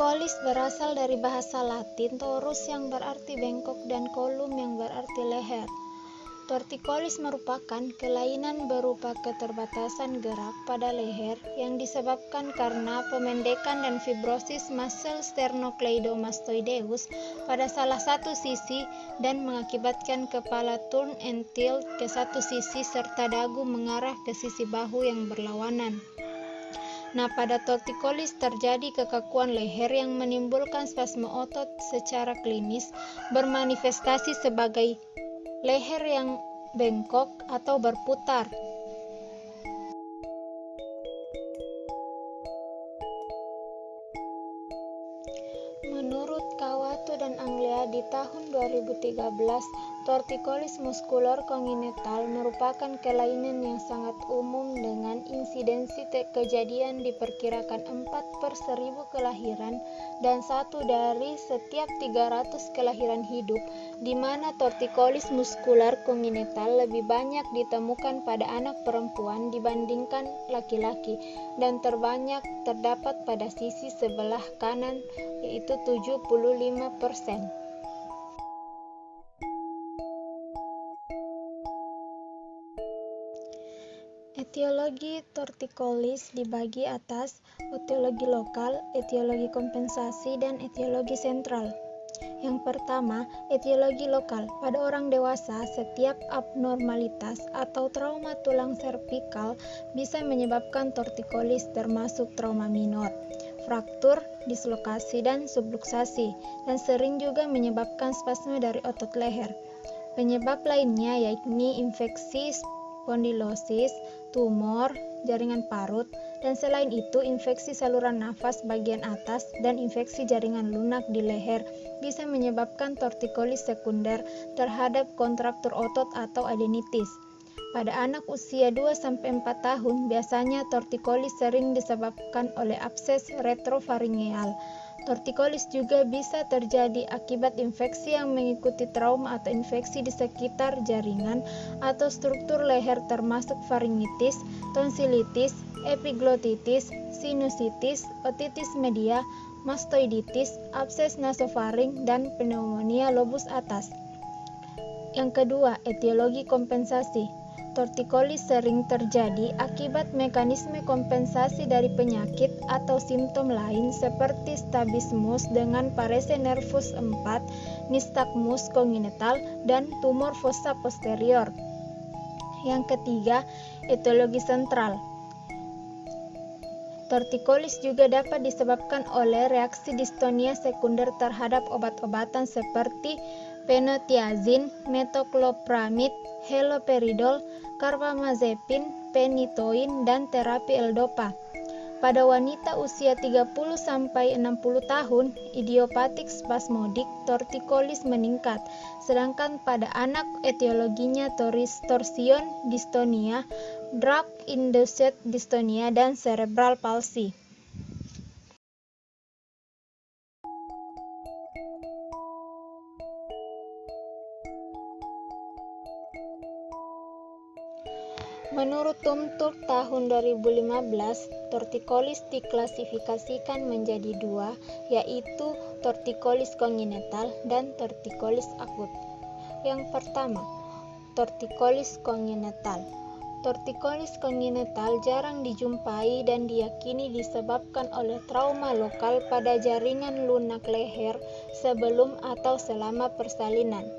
Torticollis berasal dari bahasa Latin torus yang berarti bengkok dan collum yang berarti leher. Torticollis merupakan kelainan berupa keterbatasan gerak pada leher yang disebabkan karena pemendekan dan fibrosis muscle sternocleidomastoideus pada salah satu sisi dan mengakibatkan kepala turn and tilt ke satu sisi serta dagu mengarah ke sisi bahu yang berlawanan. Nah, pada torticollis terjadi kekakuan leher yang menimbulkan spasme otot secara klinis bermanifestasi sebagai leher yang bengkok atau berputar. Menurut Kawato dan Anglia di tahun 2013, torticollis muscular congenital merupakan kelainan yang sangat umum dengan insidensi kejadian diperkirakan 4/1000 kelahiran dan 1 dari setiap 300 kelahiran hidup, di mana torticollis muscular congenital lebih banyak ditemukan pada anak perempuan dibandingkan laki-laki dan terbanyak terdapat pada sisi sebelah kanan, yaitu 75%. Etiologi torticollis dibagi atas etiologi lokal, etiologi kompensasi, dan etiologi sentral. Yang pertama, etiologi lokal. Pada orang dewasa, setiap abnormalitas atau trauma tulang servikal bisa menyebabkan torticollis, termasuk trauma minor, fraktur, dislokasi, dan subluksasi, dan sering juga menyebabkan spasme dari otot leher. Penyebab lainnya yakni infeksi spondylosis, tumor, jaringan parut, dan selain itu infeksi saluran nafas bagian atas dan infeksi jaringan lunak di leher bisa menyebabkan torticollis sekunder terhadap kontraktur otot atau adenitis. Pada anak usia 2-4 tahun, biasanya torticollis sering disebabkan oleh abses retrofaringeal. Torticollis juga bisa terjadi akibat infeksi yang mengikuti trauma atau infeksi di sekitar jaringan atau struktur leher termasuk faringitis, tonsilitis, epiglotitis, sinusitis, otitis media, mastoiditis, abses nasofaring, dan pneumonia lobus atas. Yang kedua, etiologi kompensasi. Torticollis sering terjadi akibat mekanisme kompensasi dari penyakit atau simptom lain seperti strabismus dengan parese nervus 4, nystagmus congenital, dan tumor fossa posterior. Yang ketiga, etiologi sentral. Torticollis juga dapat disebabkan oleh reaksi distonia sekunder terhadap obat-obatan seperti fenotiazin, metoclopramid, haloperidol, carbamazepin, phenytoin, dan terapi L-dopa. Pada wanita usia 30-60 tahun, idiopatik spasmodik torticollis meningkat, sedangkan pada anak etiologinya torsion dystonia, drug-induced dystonia, dan cerebral palsy. Menurut Tumturk tahun 2015, torticollis diklasifikasikan menjadi 2, yaitu torticollis congenital dan torticollis akut. Yang pertama, torticollis congenital. Torticollis congenital jarang dijumpai dan diyakini disebabkan oleh trauma lokal pada jaringan lunak leher sebelum atau selama persalinan.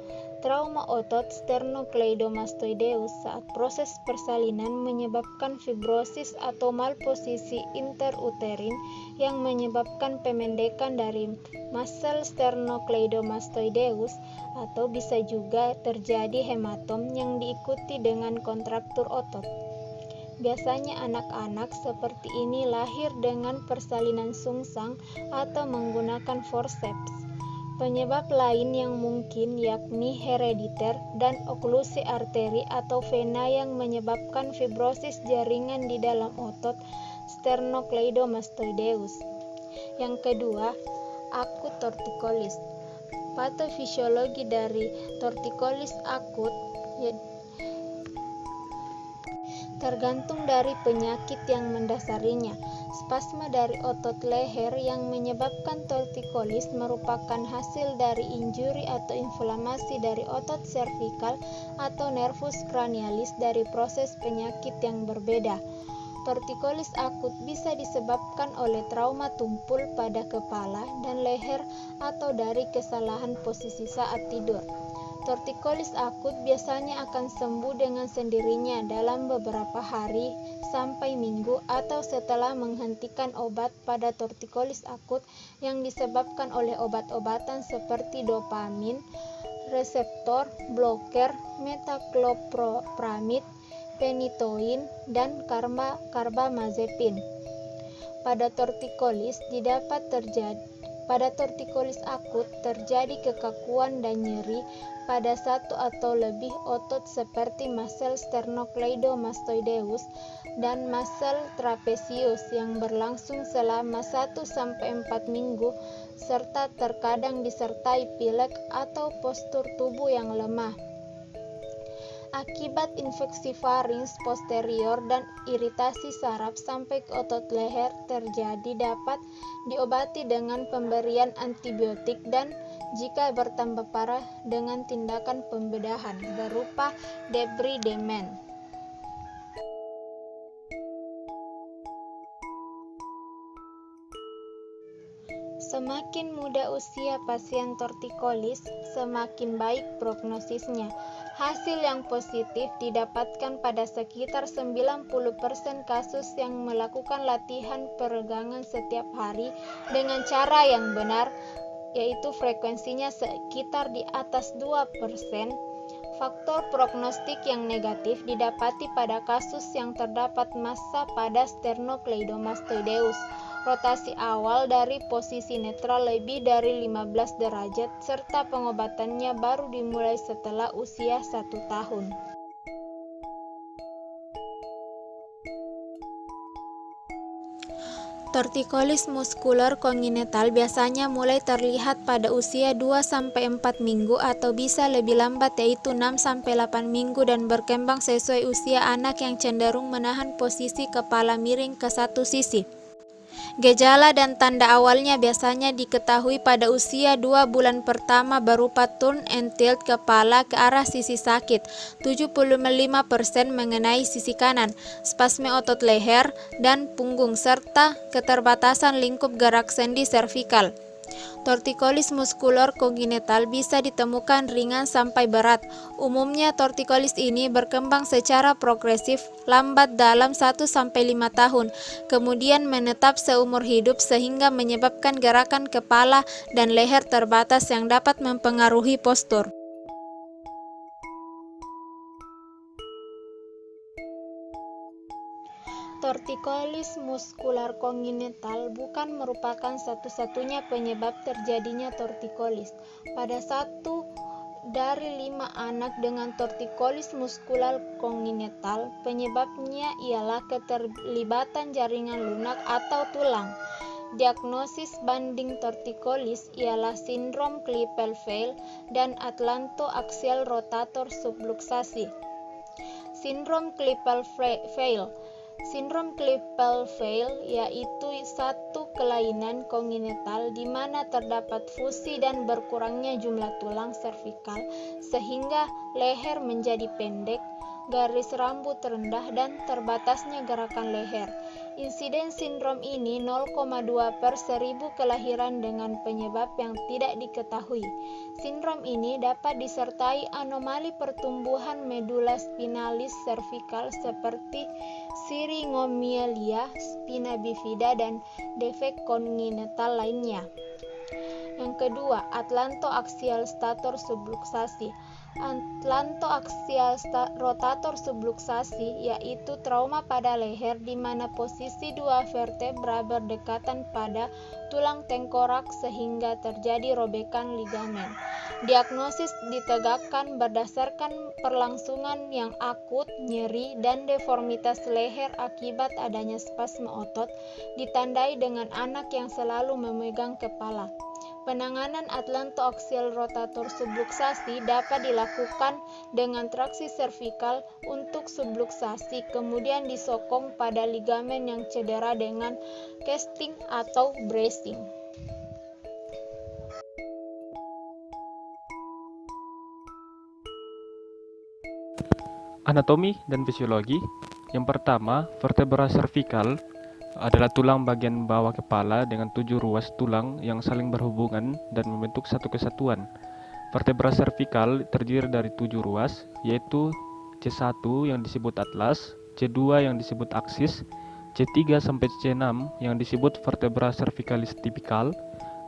Trauma otot sternocleidomastoideus saat proses persalinan menyebabkan fibrosis atau malposisi interuterin yang menyebabkan pemendekan dari muscle sternocleidomastoideus, atau bisa juga terjadi hematom yang diikuti dengan kontraktur otot. Biasanya anak-anak seperti ini lahir dengan persalinan sungsang atau menggunakan forceps. Penyebab lain yang mungkin yakni herediter dan oklusi arteri atau vena yang menyebabkan fibrosis jaringan di dalam otot sternocleidomastoideus. Yang kedua, akut torticollis. Patofisiologi dari torticollis akut tergantung dari penyakit yang mendasarinya. Spasme dari otot leher yang menyebabkan tortikolis merupakan hasil dari injuri atau inflamasi dari otot servikal atau nervus cranialis dari proses penyakit yang berbeda. Tortikolis akut bisa disebabkan oleh trauma tumpul pada kepala dan leher atau dari kesalahan posisi saat tidur. Tortikolis akut biasanya akan sembuh dengan sendirinya dalam beberapa hari sampai minggu atau setelah menghentikan obat pada tortikolis akut yang disebabkan oleh obat-obatan seperti dopamin, reseptor bloker, metaclopramid, phenytoin, dan carbamazepin. Pada tortikolis akut terjadi kekakuan dan nyeri pada satu atau lebih otot seperti muscle sternocleidomastoideus dan muscle trapezius yang berlangsung selama 1-4 minggu serta terkadang disertai pilek atau postur tubuh yang lemah. Akibat infeksi farinks posterior dan iritasi saraf sampai ke otot leher terjadi dapat diobati dengan pemberian antibiotik dan jika bertambah parah dengan tindakan pembedahan berupa debridement. Semakin muda usia pasien tortikolis, semakin baik prognosisnya. Hasil yang positif didapatkan pada sekitar 90% kasus yang melakukan latihan peregangan setiap hari dengan cara yang benar, yaitu frekuensinya sekitar di atas 2%. Faktor prognostik yang negatif didapati pada kasus yang terdapat massa pada sternocleidomastoideus, rotasi awal dari posisi netral lebih dari 15 derajat, serta pengobatannya baru dimulai setelah usia 1 tahun. Tortikolis muskular kongenital biasanya mulai terlihat pada usia 2-4 minggu atau bisa lebih lambat yaitu 6-8 minggu dan berkembang sesuai usia anak yang cenderung menahan posisi kepala miring ke satu sisi. Gejala dan tanda awalnya biasanya diketahui pada usia 2 bulan pertama berupa turn and tilt kepala ke arah sisi sakit, 75% mengenai sisi kanan, spasme otot leher dan punggung, serta keterbatasan lingkup gerak sendi servikal. Tortikolis muskular kongenital bisa ditemukan ringan sampai berat. Umumnya tortikolis ini berkembang secara progresif lambat dalam 1-5 tahun, kemudian menetap seumur hidup sehingga menyebabkan gerakan kepala dan leher terbatas yang dapat mempengaruhi postur. Tortikolis muskular kongenital bukan merupakan satu-satunya penyebab terjadinya tortikolis. Pada 1 dari 5 anak dengan tortikolis muskular kongenital, penyebabnya ialah keterlibatan jaringan lunak atau tulang. Diagnosis banding tortikolis ialah sindrom Klippel-Feil dan atlantoaxial rotator subluxasi. Sindrom Klippel-Feil yaitu satu kelainan kongenital di mana terdapat fusi dan berkurangnya jumlah tulang servikal sehingga leher menjadi pendek, garis rambut rendah dan terbatasnya gerakan leher. Insiden sindrom ini 0,2/1000 kelahiran dengan penyebab yang tidak diketahui. Sindrom ini dapat disertai anomali pertumbuhan medula spinalis servikal seperti syringomyelia, spina bifida, dan defek kongenital lainnya. Yang kedua, atlantoaxial stator subluxasi. Atlantoaxial rotator subluxasi yaitu trauma pada leher di mana posisi dua vertebra berdekatan pada tulang tengkorak sehingga terjadi robekan ligamen. Diagnosis ditegakkan berdasarkan perlangsungan yang akut, nyeri, dan deformitas leher akibat adanya spasme otot, ditandai dengan anak yang selalu memegang kepala. Penanganan atlantoaxial rotator subluxasi dapat dilakukan dengan traksi servikal untuk subluxasi, kemudian disokong pada ligamen yang cedera dengan casting atau bracing. Anatomi dan fisiologi. Yang pertama, vertebra cervical adalah tulang bagian bawah kepala dengan 7 ruas tulang yang saling berhubungan dan membentuk satu kesatuan. Vertebra cervical terdiri dari 7 ruas, yaitu C1 yang disebut atlas, C2 yang disebut aksis, C3 sampai C6 yang disebut vertebra cervicalis typical,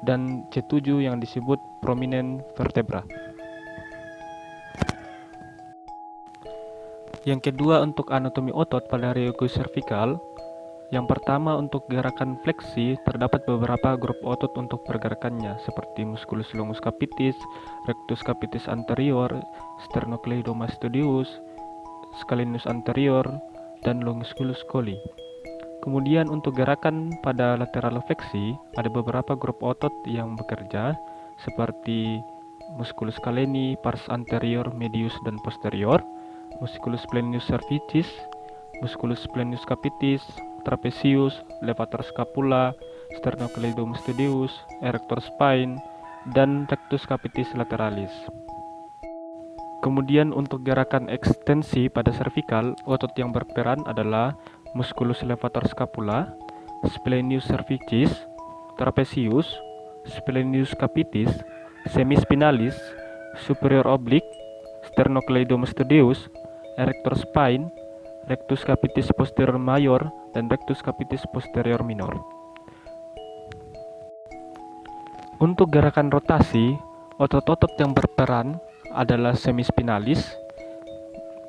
dan C7 yang disebut prominent vertebra. Yang kedua, untuk anatomi otot pada cervical. Yang pertama, untuk gerakan fleksi, terdapat beberapa grup otot untuk pergerakannya, seperti musculus longus capitis, rectus capitis anterior, sternocleidomastoideus, scalenus anterior, dan longiculus colli. Kemudian untuk gerakan pada lateral fleksi, ada beberapa grup otot yang bekerja, seperti musculus scaleni, pars anterior, medius, dan posterior, musculus plenius cervicis, musculus plenius capitis, trapezius, levator scapula, sternocleidomastoideus, erector spine, dan rectus capitis lateralis. Kemudian untuk gerakan ekstensi pada cervical, otot yang berperan adalah musculus levator scapula, splenius cervicis, trapezius, splenius capitis, semispinalis, superior oblique, sternocleidomastoideus, erector spine, rectus capitis posterior mayor, dan rectus capitis posterior minor. Untuk gerakan rotasi, otot-otot yang berperan adalah semispinalis,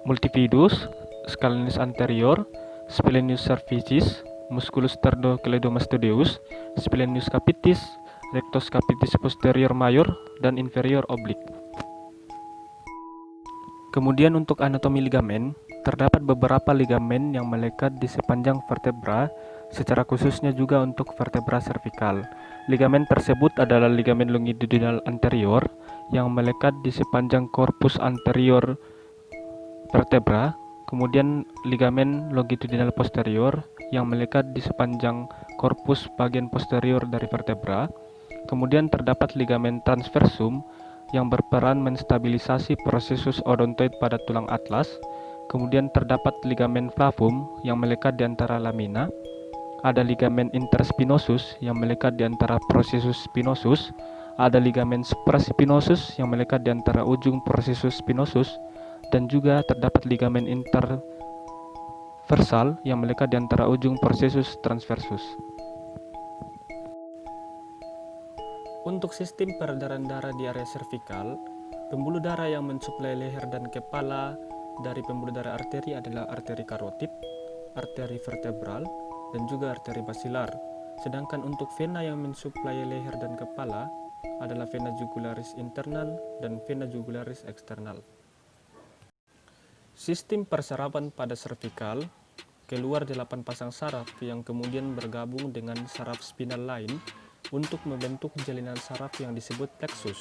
multifidus, scalenus anterior, splenius cervicis, musculus sternocleidomastoideus, splenius capitis, rectus capitis posterior mayor, dan inferior oblique. Kemudian untuk anatomi ligamen, terdapat beberapa ligamen yang melekat di sepanjang vertebra, secara khususnya juga untuk vertebra cervical. Ligamen tersebut adalah ligamen longitudinal anterior yang melekat di sepanjang korpus anterior vertebra, kemudian ligamen longitudinal posterior yang melekat di sepanjang korpus bagian posterior dari vertebra. Kemudian terdapat ligamen transversum yang berperan menstabilisasi prosesus odontoid pada tulang atlas. Kemudian terdapat ligamen flavum yang melekat di antara lamina. Ada ligamen interspinosus yang melekat di antara prosesus spinosus. Ada ligamen supraspinosus yang melekat di antara ujung prosesus spinosus. Dan juga terdapat ligamen interversal yang melekat di antara ujung prosesus transversus. Untuk sistem peredaran darah di area cervical, pembuluh darah yang mensuplai leher dan kepala dari pembuluh darah arteri adalah arteri karotid, arteri vertebral, dan juga arteri basilar. Sedangkan untuk vena yang mensuplai leher dan kepala adalah vena jugularis internal dan vena jugularis eksternal. Sistem persarapan pada cervical, keluar 8 pasang saraf yang kemudian bergabung dengan saraf spinal lain untuk membentuk jalinan saraf yang disebut plexus.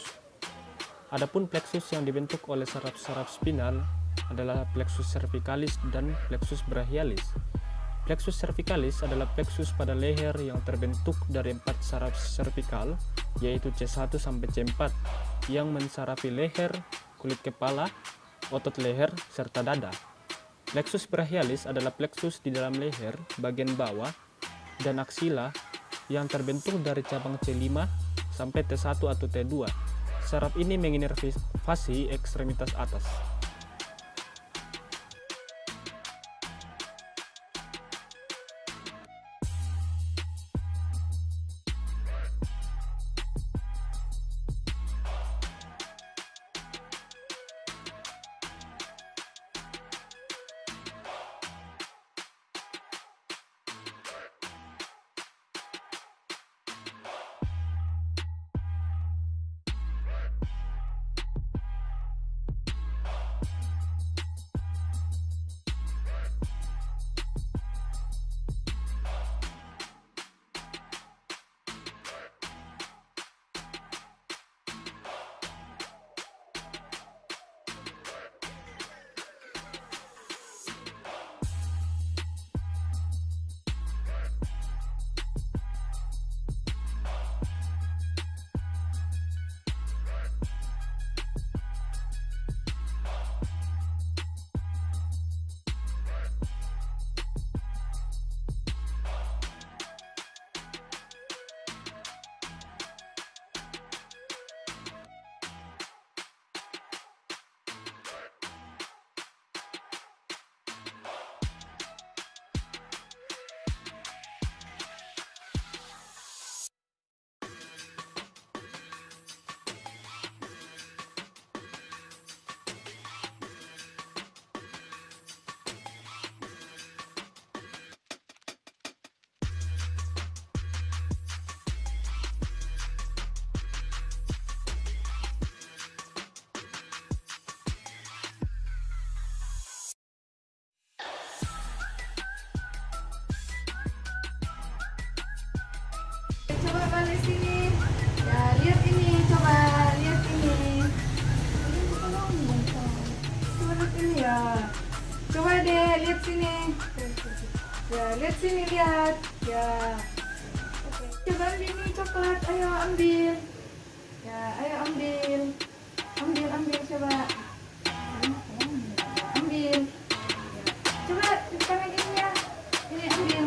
Adapun plexus yang dibentuk oleh saraf-saraf spinal adalah plexus cervicalis dan plexus brachialis. Plexus cervicalis adalah plexus pada leher yang terbentuk dari 4 saraf cervical, yaitu C1 sampai C4, yang mensarafi leher, kulit kepala, otot leher, serta dada. Plexus brachialis adalah plexus di dalam leher, bagian bawah, dan aksila yang terbentuk dari cabang C5 sampai T1 atau T2. Saraf ini menginervasi ekstremitas atas. Ya. Coba deh, lihat sini. Ya, lihat sini, lihat. Ya. Oke. Coba ambil nih coklat. Ayo ambil. Ya, ayo ambil. Ambil coba. Ambil. Coba bukan lagi ini ya. Ini ambil.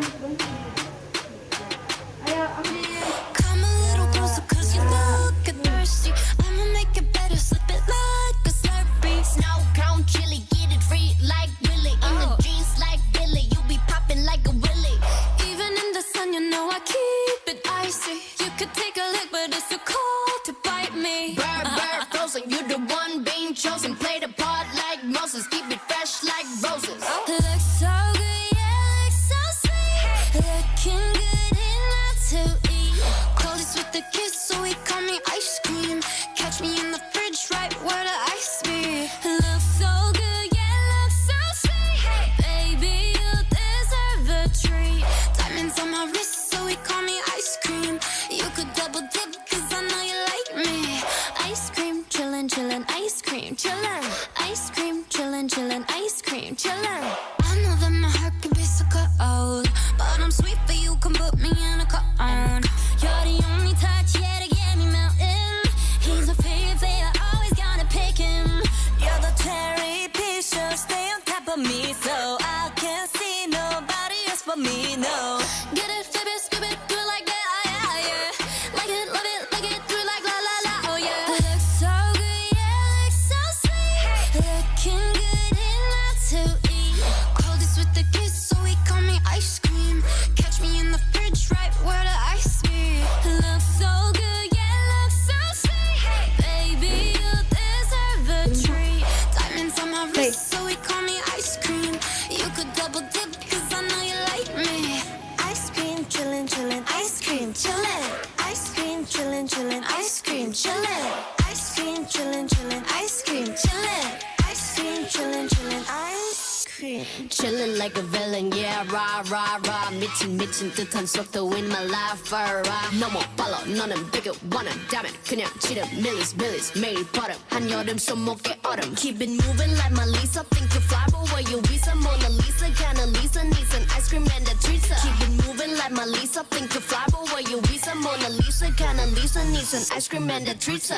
Ayo ambil. Come a little closer cause you look thirsty. I'ma make it better, slip it like a Slurpee. Snow cone chili, get it free like Willy. In the jeans like Billy, you be popping like a Willy. Even in the sun, you know I keep it icy. You could take a lick, but it's too cold to bite me. Bird, frozen, you the one being chosen. Play the part like Moses, keep it fresh like roses. Looks so good, yeah, looks so sweet. Looking good enough to eat. Coldest with the kiss, so he call me ice cream. Catch me in the fridge, right where the ice be. Looks so good, yeah, looks so sweet. Baby, you deserve a treat. Diamonds on my wrist, so he call me ice cream. You could double dip, cause I know you like me. Ice cream, chillin', chillin', ice cream, chillin'. Ice cream, chillin', chillin', ice cream, chillin'. I know that my heart can be so cold, but I'm sweet, but you can put me in a cone. You're the only touch, yeah, to get me melting. He's a favorite, always gotta pick him. You're the cherry piece, so stay on top of me, so I can't see nobody else but me, no. Get it, flip it, scoop it, do it like that, yeah, yeah. Like it, love it, like it, do it like la la la, oh yeah. Looks so good, yeah, looks so sweet. Looking good enough to eat. Coldest with the kiss, so he call me ice cream. Catch me in the fridge, right where the ice be. Looks so good, yeah, looks so sweet. Baby, you deserve a treat. Diamonds on my wrist, so he call me ice cream. You could double dip, cause I know you like me. Ice cream, chillin', chillin', ice cream, chillin'. Ice cream, chillin', chillin', ice cream, chillin'. Ice cream, chillin', chillin', ice cream, chillin'. Ice cream, chillin', chillin', ice cream. Chillin' like a villain, yeah, rah, rah, rah. 미친 듯한 속도 in my life, rah. No more follow, 너는 bigger, 원한 다면 그냥 지름, millies, 매일 버릇. 한여름 손목에 얼음. Keep it moving like my Lisa. Think you fly, but where you visa? Mona Lisa, kinda Lisa, needs an ice cream and a treat. Keep it moving like my Lisa. Think you fly, but where you visa? Mona Lisa, kinda Lisa, needs an ice cream and a treat.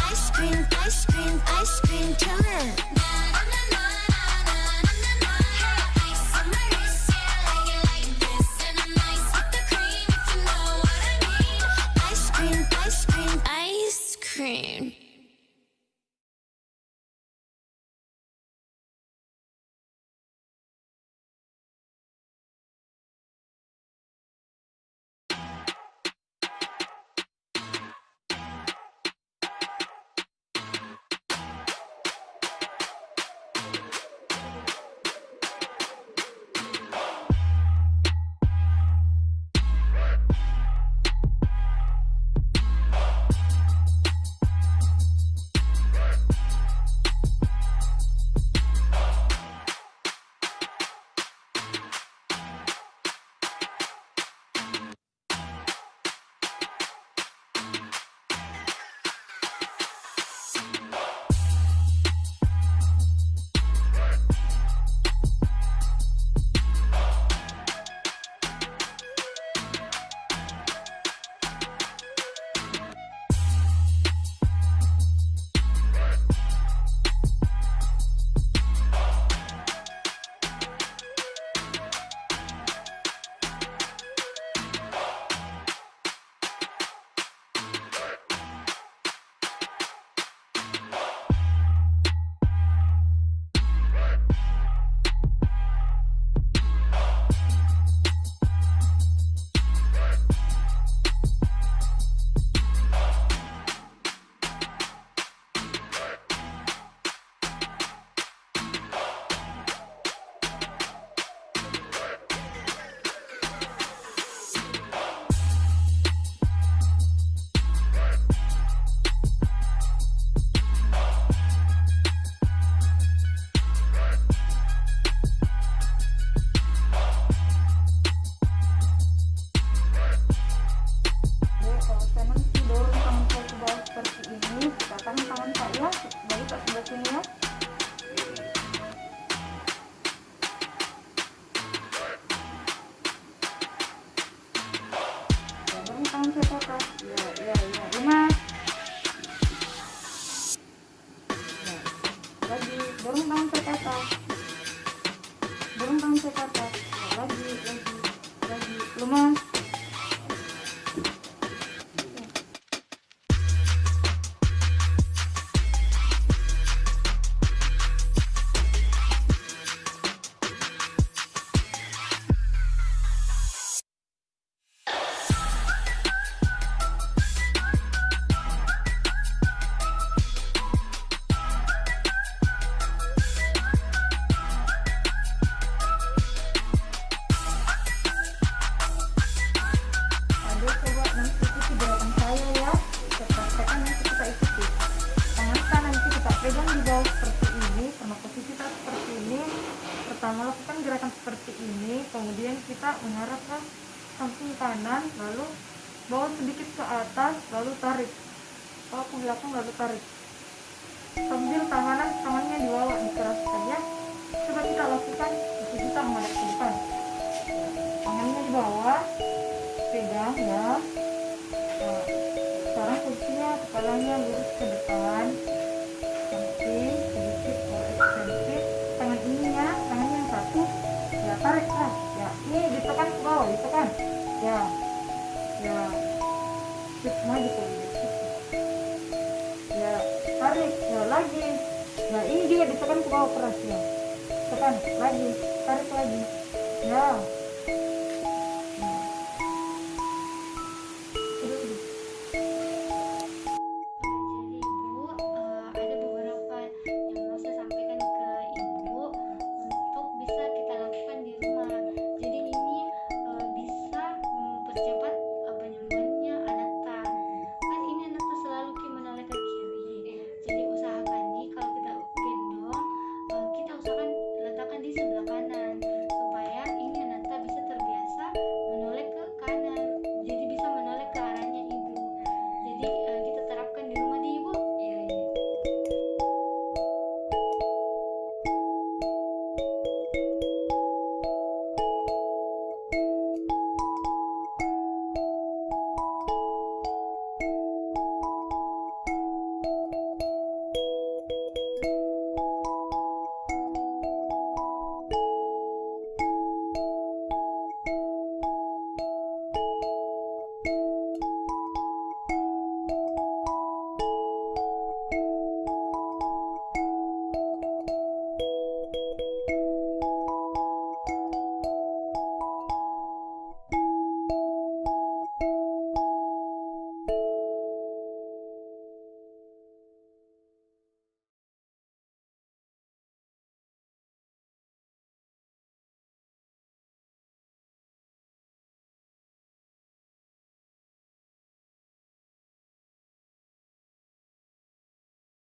Ice cream, chillin'. Ice cream. tangan saya ke atas. Ya. 5. Ya. Lagi, dorong tangan saya ke atas. Dorong tangan saya ke atas. Ya, lagi. 5. Adik coba nanti ikuti gerakan saya ya. Kita praktekkan nanti kita ikuti. Tangan kanan kita pegang di bawah seperti ini, sama posisi kita seperti ini. Pertama lakukan gerakan seperti ini, kemudian kita mengarah ke samping kanan, lalu bawa sedikit ke atas, lalu tarik. Bawa ke belakang lalu tarik. Sambil tangannya di bawah dikeraskan ya. Coba kita lakukan, kita menghadap ke depan. Tangannya di bawah, pegang ya. Nah, sekarang posisinya kepalanya lurus ke depan, samping sedikit eksensif. Tangan ininya, tangannya yang satu, ya tarik lah. Ya, ini ditekan ke bawah, ditekan. Ya, sip maju ke ya, tarik, ya lagi. Nah ini juga ditekan ke bawah keras ya. Tekan lagi, tarik lagi. Ya.